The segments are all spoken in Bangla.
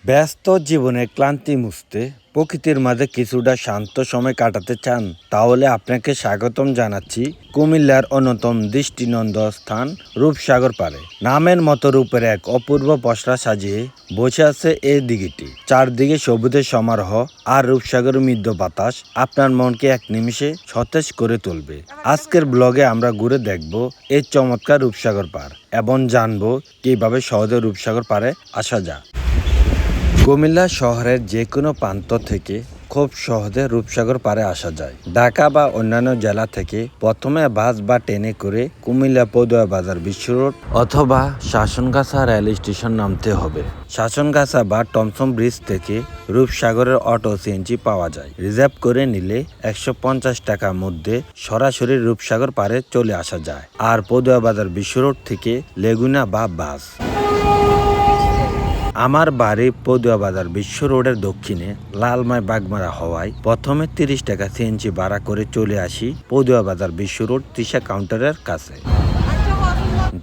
ব্যস্ত জীবনে ক্লান্তি মুছতে প্রকৃতির মাঝে কিছুটা শান্ত সময় কাটাতে চান, তাহলে আপনাকে স্বাগতম জানাচ্ছি কুমিল্লার অন্যতম দৃষ্টিনন্দন স্থান রূপসাগর পাড়ে। নামের মতো রূপের এক অপূর্ব পসরা সাজিয়ে বসে আছে এই দিঘিটি। চারদিকে সবুজের সমারোহ আর রূপসাগরের মৃদু বাতাস আপনার মনকে এক নিমিষে সতেজ করে তুলবে। আজকের ব্লগে আমরা ঘুরে দেখব এই চমৎকার রূপসাগর পাড় এবং জানবো কিভাবে সহজে রূপসাগর পাড়ে আসা যায়। কুমিল্লা শহরের যে কোনো প্রান্ত থেকে খুব সহজে রূপসাগর পাড়ে আসা যায়। ঢাকা বা অন্যান্য জেলা থেকে প্রথমে বাস বা ট্রেনে করে কুমিল্লা পদুয়া বাজার বিশ্ব রোড অথবা শাসনগাছা রেল স্টেশন নামতে হবে। শাসনগাছা বা টমসম ব্রিজ থেকে রূপসাগরের অটো সিএনজি পাওয়া যায়। রিজার্ভ করে নিলে 150 টাকার মধ্যে সরাসরি রূপসাগর পাড়ে চলে আসা যায়। আর পদুয়া বাজার বিশ্ব রোড থেকে লেগুনা বা বাস। আমার বাড়ি পদুয়া বাজার বিশ্ব রোডের দক্ষিণে লালমাই বাগমারা হওয়ায় প্রথমে 30 টাকা সিএনজি ভাড়া করে চলে আসি পদুয়া বাজার বিশ্ব রোড তৃষা কাউন্টারের কাছে।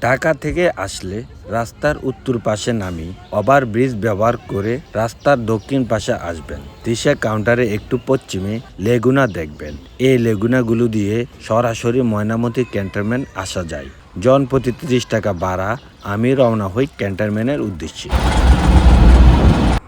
ঢাকা থেকে আসলে রাস্তার উত্তর পাশে নামি ওভার ব্রিজ ব্যবহার করে রাস্তার দক্ষিণ পাশে আসবেন। তৃষা কাউন্টারে একটু পশ্চিমে লেগুনা দেখবেন। এই লেগুনাগুলো দিয়ে সরাসরি ময়নামতি ক্যান্টনমেন্ট আসা যায়। জনপ্রতি 30 টাকা ভাড়া। আমি রওনা হই ক্যান্টনমেন্টের উদ্দেশ্যে।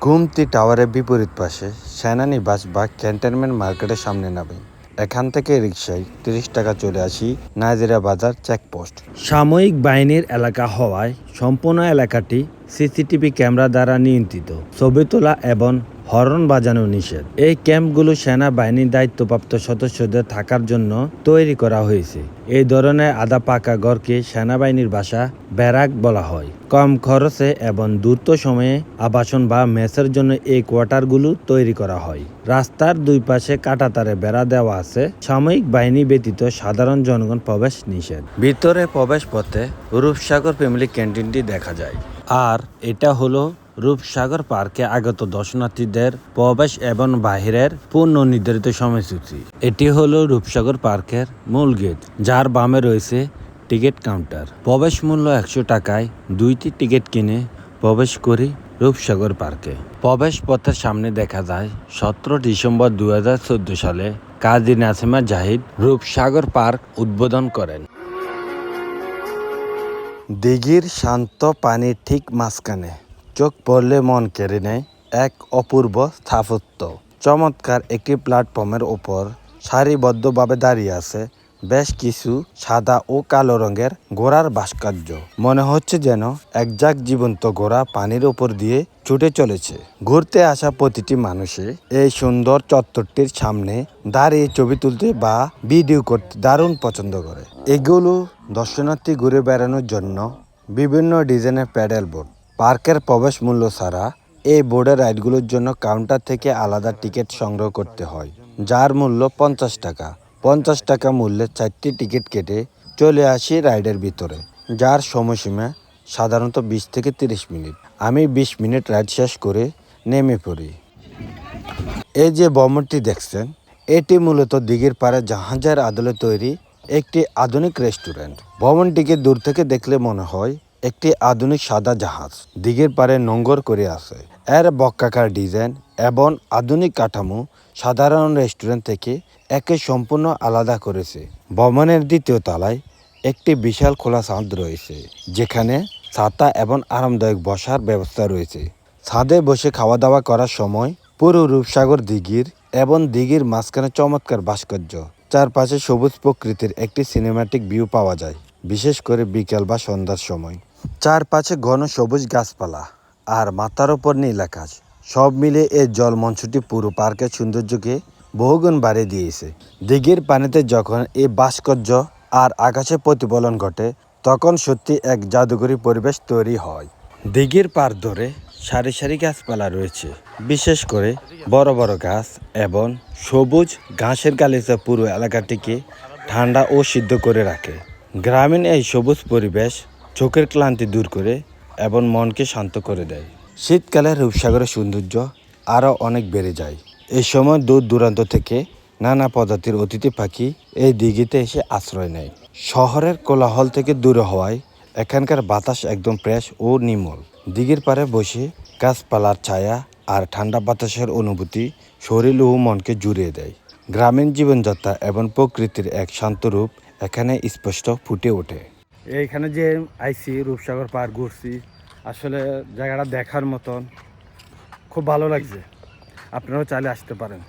গুমতি টাওয়ারের বিপরীত পাশে সেনানিবাস বা ক্যান্টনমেন্ট মার্কেটের সামনে নামি। এখান থেকে রিকশায় 30 টাকা চলে আসি নাজিরা বাজার চেকপোস্ট। সাময়িক বাহিনীর এলাকা হওয়ায় সম্পূর্ণ এলাকাটি সিসিটিভি ক্যামেরা দ্বারা নিয়ন্ত্রিত। ছবি তোলা এবং হর্ন বাজানো নিষেধ। এই ক্যাম্পগুলো সেনাবাহিনীর দায়িত্বপ্রাপ্ত সদস্যদের থাকার জন্য তৈরি করা হয়েছে। এই ধরনের আধা পাকা ঘরকে সেনাবাহিনীর ভাষা ব্যারাক বলা হয়। কম খরচে এবং দ্রুত সময়ে আবাসন বা মেসের জন্য এই কোয়ার্টারগুলো তৈরি করা হয়। রাস্তার দুই পাশে কাঁটাতারে বেড়া দেওয়া আছে। সাময়িক বাহিনী ব্যতীত সাধারণ জনগণ প্রবেশ নিষেধ। ভিতরে প্রবেশ পথে রূপসাগর ফ্যামিলি ক্যান্টিনটি দেখা যায়। আর এটা হলো রূপসাগর পার্কে আগত দর্শনার্থীদের প্রবেশ এবং বাহিরের পূর্ণ নির্ধারিত সময়সূচি। এটি হলো রূপসাগর পার্কের মূল গেট, যার বামে রয়েছে টিকিট কাউন্টার। প্রবেশ মূল্য 100 টাকায় 2টি টিকিট কিনে প্রবেশ করি রূপসাগর পার্কে। প্রবেশ পথের সামনে দেখা যায় 17 ডিসেম্বর 2014 সালে কাজী নাসিমা জাহিদ রূপসাগর পার্ক উদ্বোধন করেন। দিঘির শান্ত পানির ঠিক মাঝখানে চোখ পড়লে মন কেড়ে নেয় এক অপূর্ব স্থাপত্য। চমৎকার একটি প্ল্যাটফর্মের ওপর সারিবদ্ধভাবে দাঁড়িয়ে আছে বেশ কিছু সাদা ও কালো রঙের ঘোড়ার ভাস্কর্য। মনে হচ্ছে যেন একঝাঁক জীবন্ত ঘোড়া পানির ওপর দিয়ে ছুটে চলেছে। ঘুরতে আসা প্রতিটি মানুষে এই সুন্দর চত্বরটির সামনে দাঁড়িয়ে ছবি তুলতে বা ভিডিও করতে দারুণ পছন্দ করে। এগুলো দর্শনার্থী ঘুরে বেড়ানোর জন্য বিভিন্ন ডিজাইনের প্যাডেল বোর্ড। পার্কের প্রবেশ মূল্য ছাড়া এই বোর্ডের রাইডগুলোর জন্য কাউন্টার থেকে আলাদা টিকিট সংগ্রহ করতে হয়, যার মূল্য 50 টাকা। 50 টাকা মূল্যে 4টি টিকিট কেটে চলে আসি রাইডের ভিতরে, যার সময়সীমা সাধারণত 20 থেকে 30 মিনিট। আমি 20 মিনিট রাইড শেষ করে নেমে পড়ি। এই যে ভবনটি দেখছেন, এটি মূলত দিঘির পাড়ে জাহাজের আদলে তৈরি একটি আধুনিক রেস্টুরেন্ট। ভবনটিকে দূর থেকে দেখলে মনে হয় একটি আধুনিক সাদা জাহাজ দিঘির পাড়ে নোঙর করে আছে। এর বক্রাকার ডিজাইন এবং আধুনিক কাঠামো সাধারণ রেস্টুরেন্ট থেকে একে সম্পূর্ণ আলাদা করেছে। ভবনের দ্বিতীয় তলায় একটি বিশাল খোলা ছাদ রয়েছে, যেখানে ছাতা এবং আরামদায়ক বসার ব্যবস্থা রয়েছে। ছাদে বসে খাওয়া দাওয়া করার সময় পুরো রূপসাগর দিঘির এবং দিঘির মাঝখানে চমৎকার ভাস্কর্য, চারপাশে সবুজ প্রকৃতির একটি সিনেম্যাটিক ভিউ পাওয়া যায়, বিশেষ করে বিকেল বা সন্ধ্যার সময়। চারপাশে ঘন সবুজ গাছপালা আর মাথার ওপর নীল আকাশ, সব মিলে এই জল মঞ্চটি পুরো পার্কের সৌন্দর্যকে বহুগুণ বাড়িয়ে দিয়েছে। দিঘির পানিতে যখন এই ভাস্কর্য আর আকাশে প্রতিফলন ঘটে, তখন সত্যি এক জাদুকরী পরিবেশ তৈরি হয়। দিঘির পাড় ধরে সারি সারি গাছপালা রয়েছে, বিশেষ করে বড় বড় গাছ এবং সবুজ ঘাসের গালিচা পুরো এলাকাটিকে ঠান্ডা ও সিদ্ধ করে রাখে। গ্রামীণ এই সবুজ পরিবেশ চোখের ক্লান্তি দূর করে এবং মনকে শান্ত করে দেয়। শীতকালে রূপসাগরের সৌন্দর্য আরও অনেক বেড়ে যায়। এই সময় দূর দূরান্ত থেকে নানা প্রজাতির অতিথি পাখি এই দিঘিতে এসে আশ্রয় নেয়। শহরের কোলাহল থেকে দূরে হওয়ায় এখানকার বাতাস একদম ফ্রেশ ও নির্মল। দিঘির পাড়ে বসে গাছপালার ছায়া আর ঠান্ডা বাতাসের অনুভূতি শরীর ও মনকে জুড়িয়ে দেয়। গ্রামীণ জীবনযাত্রা এবং প্রকৃতির এক শান্ত রূপ এখানে স্পষ্ট ফুটে ওঠে। এইখানে যে আইসি রূপসাগর পার্ক ঘুরছি, আসলে জায়গাটা দেখার মতন, খুব ভালো লাগছে। আপনারাও চাইলে আসতে পারেন।